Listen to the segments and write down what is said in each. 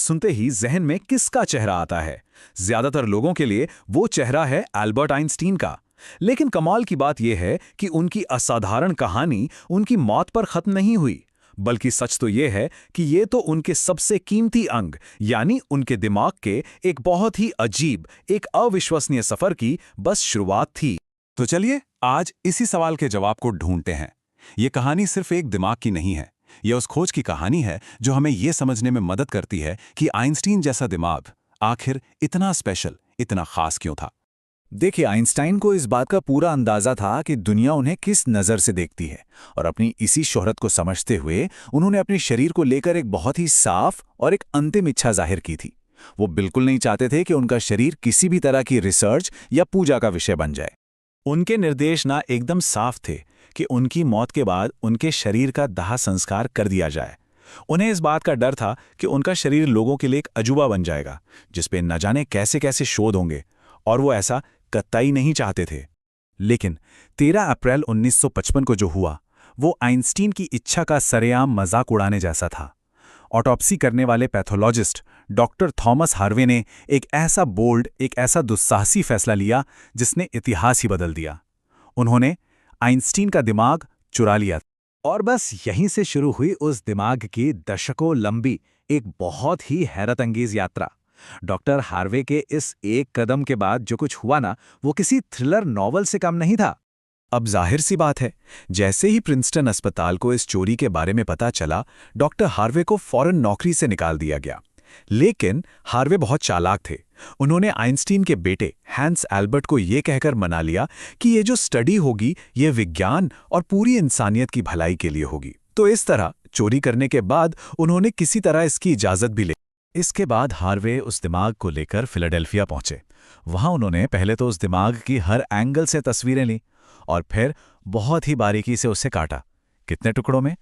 सुनते ही जहन में किसका चेहरा आता है? ज्यादातर लोगों के लिए वो चेहरा है एल्बर्ट आइंस्टीन का। लेकिन कमाल की बात यह है कि उनकी असाधारण कहानी उनकी मौत पर खत्म नहीं हुई, बल्कि सच तो यह है कि ये तो उनके सबसे कीमती अंग यानी उनके दिमाग के एक बहुत ही अजीब, एक अविश्वसनीय सफर की बस शुरुआत थी। तो चलिए आज इसी सवाल के जवाब को ढूंढते हैं। ये कहानी सिर्फ एक दिमाग की नहीं है, यह उस खोज की कहानी है जो हमें यह समझने में मदद करती है कि आइंस्टीन जैसा दिमाग आखिर इतना स्पेशल, इतना खास क्यों था। देखिए, आइंस्टाइन को इस बात का पूरा अंदाजा था कि दुनिया उन्हें किस नज़र से देखती है, और अपनी इसी शोहरत को समझते हुए उन्होंने अपने शरीर को लेकर एक बहुत ही साफ और एक अंतिम इच्छा जाहिर की थी। वो बिल्कुल नहीं चाहते थे कि उनका शरीर किसी भी तरह की रिसर्च या पूजा का विषय बन जाए। उनके निर्देश ना एकदम साफ थे कि उनकी मौत के बाद उनके शरीर का दाह संस्कार कर दिया जाए। उन्हें इस बात का डर था कि उनका शरीर लोगों के लिए एक अजूबा बन जाएगा जिसपे न जाने कैसे कैसे शोध होंगे, और वो ऐसा कतई नहीं चाहते थे। लेकिन 13 अप्रैल 1955 को जो हुआ वो आइंस्टीन की इच्छा का सरेआम मजाक उड़ाने जैसा था। ऑटोप्सी करने वाले पैथोलॉजिस्ट डॉक्टर थॉमस हार्वे ने एक ऐसा बोल्ड, एक ऐसा दुस्साहसी फैसला लिया जिसने इतिहास ही बदल दिया। उन्होंने आइंस्टीन का दिमाग चुरा लिया, और बस यहीं से शुरू हुई उस दिमाग की दशकों लंबी एक बहुत ही हैरत अंगेज यात्रा। डॉक्टर हार्वे के इस एक कदम के बाद जो कुछ हुआ ना, वो किसी थ्रिलर नॉवल से कम नहीं था। अब जाहिर सी बात है, जैसे ही प्रिंसटन अस्पताल को इस चोरी के बारे में पता चला, डॉक्टर हार्वे को फौरन नौकरी से निकाल दिया गया। लेकिन हार्वे बहुत चालाक थे। उन्होंने आइंस्टीन के बेटे हैंस एल्बर्ट को यह कहकर मना लिया कि ये जो स्टडी होगी ये विज्ञान और पूरी इंसानियत की भलाई के लिए होगी। तो इस तरह चोरी करने के बाद उन्होंने किसी तरह इसकी इजाजत भी ली। इसके बाद हार्वे उस दिमाग को लेकर फिलाडेल्फिया पहुंचे। वहां उन्होंने पहले तो उस दिमाग की हर एंगल से तस्वीरें ली और फिर बहुत ही बारीकी से उसे काटा। कितने टुकड़ों में?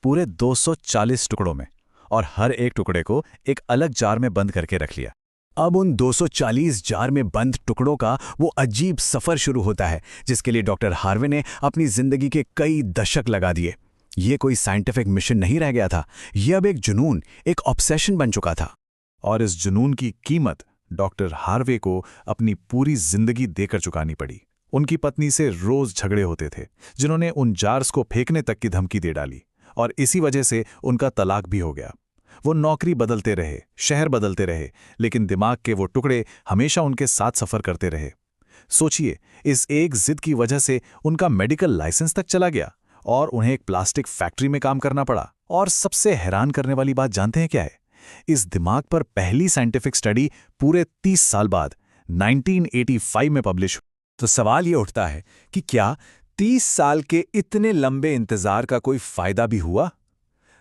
पूरे 240 टुकड़ों में, और हर एक टुकड़े को एक अलग जार में बंद करके रख लिया। अब उन 240 जार में बंद टुकड़ों का वो अजीब सफर शुरू होता है जिसके लिए डॉक्टर हार्वे ने अपनी जिंदगी के कई दशक लगा दिए। ये कोई साइंटिफिक मिशन नहीं रह गया था, ये अब एक जुनून, एक ऑब्सेशन बन चुका था। और इस जुनून की कीमत डॉक्टर हार्वे को अपनी पूरी जिंदगी देकर चुकानी पड़ी। उनकी पत्नी से रोज झगड़े होते थे जिन्होंने उन जार्स को फेंकने तक की धमकी दे डाली, और इसी वजह से उनका तलाक भी हो गया। वो नौकरी बदलते रहे, शहर बदलते रहे, लेकिन दिमाग के वो टुकड़े हमेशा उनके साथ सफर करते रहे। सोचिए, इस एक जिद की वजह से उनका मेडिकल लाइसेंस तक चला गया और उन्हें एक प्लास्टिक फैक्ट्री में काम करना पड़ा। और सबसे हैरान करने वाली बात जानते हैं क्या है? इस दिमाग पर पहली साइंटिफिक स्टडी पूरे 30 साल बाद 1985 में पब्लिश हुई। तो सवाल ये उठता है कि क्या 30 साल के इतने लंबे इंतजार का कोई फायदा भी हुआ?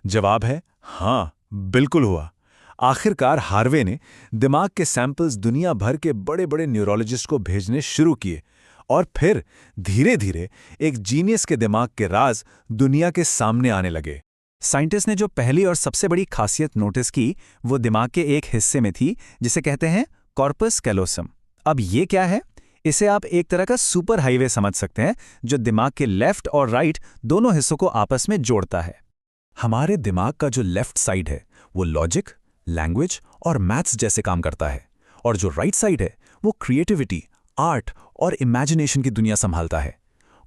जवाब है हाँ, बिल्कुल हुआ। आखिरकार हार्वे ने दिमाग के सैंपल्स दुनिया भर के बड़े बड़े न्यूरोलॉजिस्ट को भेजने शुरू किए, और फिर धीरे धीरे एक जीनियस के दिमाग के राज दुनिया के सामने आने लगे। साइंटिस्ट ने जो पहली और सबसे बड़ी खासियत नोटिस की वो दिमाग के एक हिस्से में थी जिसे कहते हैं कॉर्पस कैलोसम। अब ये क्या है? इसे आप एक तरह का सुपर हाईवे समझ सकते हैं जो दिमाग के लेफ्ट और राइट दोनों हिस्सों को आपस में जोड़ता है। हमारे दिमाग का जो लेफ्ट साइड है वो लॉजिक, लैंग्वेज और मैथ्स जैसे काम करता है, और जो राइट साइड है वो क्रिएटिविटी, आर्ट और इमेजिनेशन की दुनिया संभालता है।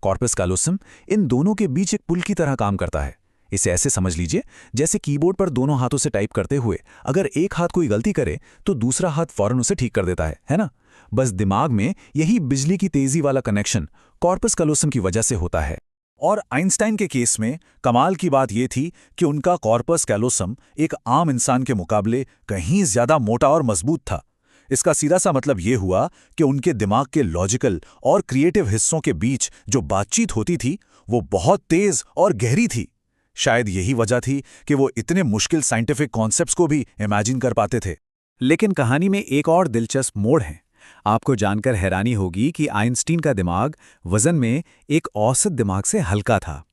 कॉर्पस कैलोसम इन दोनों के बीच एक पुल की तरह काम करता है। इसे ऐसे समझ लीजिए जैसे कीबोर्ड पर दोनों हाथों से टाइप करते हुए अगर एक हाथ कोई गलती करे तो दूसरा हाथ फौरन उसे ठीक कर देता है ना? बस दिमाग में यही बिजली की तेजी वाला कनेक्शन कॉर्पस कैलोसम की वजह से होता है। और आइंस्टाइन के केस में कमाल की बात यह थी कि उनका कॉर्पस कैलोसम एक आम इंसान के मुकाबले कहीं ज्यादा मोटा और मजबूत था। इसका सीधा सा मतलब यह हुआ कि उनके दिमाग के लॉजिकल और क्रिएटिव हिस्सों के बीच जो बातचीत होती थी वो बहुत तेज और गहरी थी। शायद यही वजह थी कि वो इतने मुश्किल साइंटिफिक कॉन्सेप्ट्स को भी इमेजिन कर पाते थे। लेकिन कहानी में एक और दिलचस्प मोड़ है। आपको जानकर हैरानी होगी कि आइंस्टीन का दिमाग वजन में एक औसत दिमाग से हल्का था।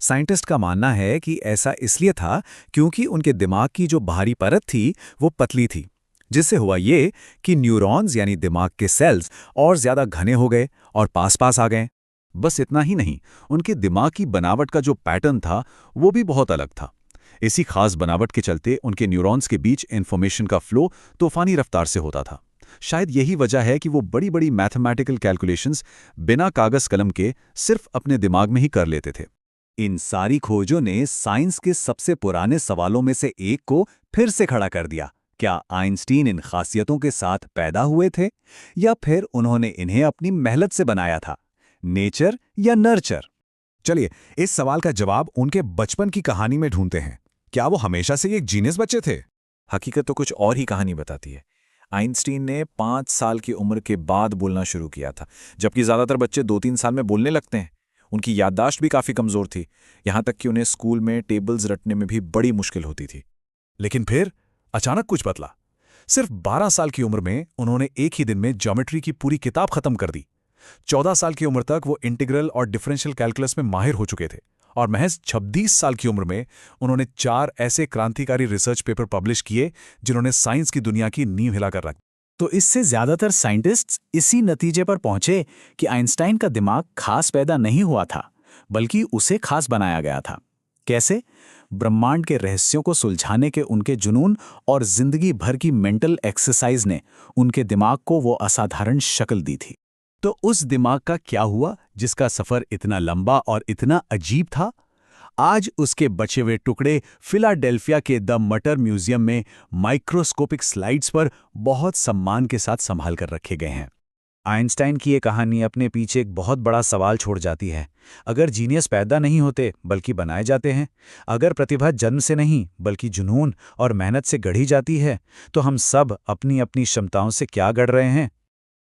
साइंटिस्ट का मानना है कि ऐसा इसलिए था क्योंकि उनके दिमाग की जो बाहरी परत थी वो पतली थी, जिससे हुआ ये कि न्यूरॉन्स यानी दिमाग के सेल्स और ज्यादा घने हो गए और पास पास आ गए। बस इतना ही नहीं, उनके दिमाग की बनावट का जो पैटर्न था वो भी बहुत अलग था। इसी खास बनावट के चलते उनके न्यूरॉन्स के बीच इन्फॉर्मेशन का फ्लो तूफानी रफ्तार से होता था। शायद यही वजह है कि वो बड़ी बड़ी मैथमेटिकल कैलकुलेशंस बिना कागज कलम के सिर्फ अपने दिमाग में ही कर लेते थे। इन सारी खोजों ने साइंस के सबसे पुराने सवालों में से एक को फिर से खड़ा कर दिया। क्या आइंस्टीन इन खासियतों के साथ पैदा हुए थे या फिर उन्होंने इन्हें अपनी मेहनत से बनाया था? नेचर या नर्चर? चलिए इस सवाल का जवाब उनके बचपन की कहानी में ढूंढते हैं। क्या वो हमेशा से एक जीनियस बच्चे थे? हकीकत तो कुछ और ही कहानी बताती है। आइंस्टीन ने 5 साल की उम्र के बाद बोलना शुरू किया था, जबकि ज़्यादातर बच्चे 2-3 साल में बोलने लगते हैं। उनकी याददाश्त भी काफ़ी कमज़ोर थी, यहाँ तक कि उन्हें स्कूल में टेबल्स रटने में भी बड़ी मुश्किल होती थी। लेकिन फिर अचानक कुछ बदला। सिर्फ 12 साल की उम्र में उन्होंने एक ही दिन में ज्योमेट्री की पूरी किताब खत्म कर दी। 14 साल की उम्र तक वो इंटीग्रल और डिफरेंशियल कैलकुलस में माहिर हो चुके थे और महज 26 साल की उम्र में उन्होंने 4 ऐसे क्रांतिकारी रिसर्च पेपर पब्लिश किए जिन्होंने साइंस की दुनिया की नींव हिलाकर रख दी। तो इससे ज़्यादातर साइंटिस्ट्स इसी नतीजे पर पहुंचे कि आइंस्टाइन का दिमाग खास पैदा नहीं हुआ था, बल्कि उसे खास बनाया गया था। कैसे? ब्रह्मांड के रहस्यों को सुलझाने के उनके जुनून और जिंदगी भर की मेंटल एक्सरसाइज ने उनके दिमाग को वो असाधारण शक्ल दी थी। तो उस दिमाग का क्या हुआ जिसका सफर इतना लंबा और इतना अजीब था? आज उसके बचे हुए टुकड़े फिलाडेल्फिया के द मटर म्यूजियम में माइक्रोस्कोपिक स्लाइड्स पर बहुत सम्मान के साथ संभाल कर रखे गए हैं। आइंस्टाइन की ये कहानी अपने पीछे एक बहुत बड़ा सवाल छोड़ जाती है। अगर जीनियस पैदा नहीं होते बल्कि बनाए जाते हैं, अगर प्रतिभा जन्म से नहीं बल्कि जुनून और मेहनत से गढ़ी जाती है, तो हम सब अपनी अपनी क्षमताओं से क्या गढ़ रहे हैं?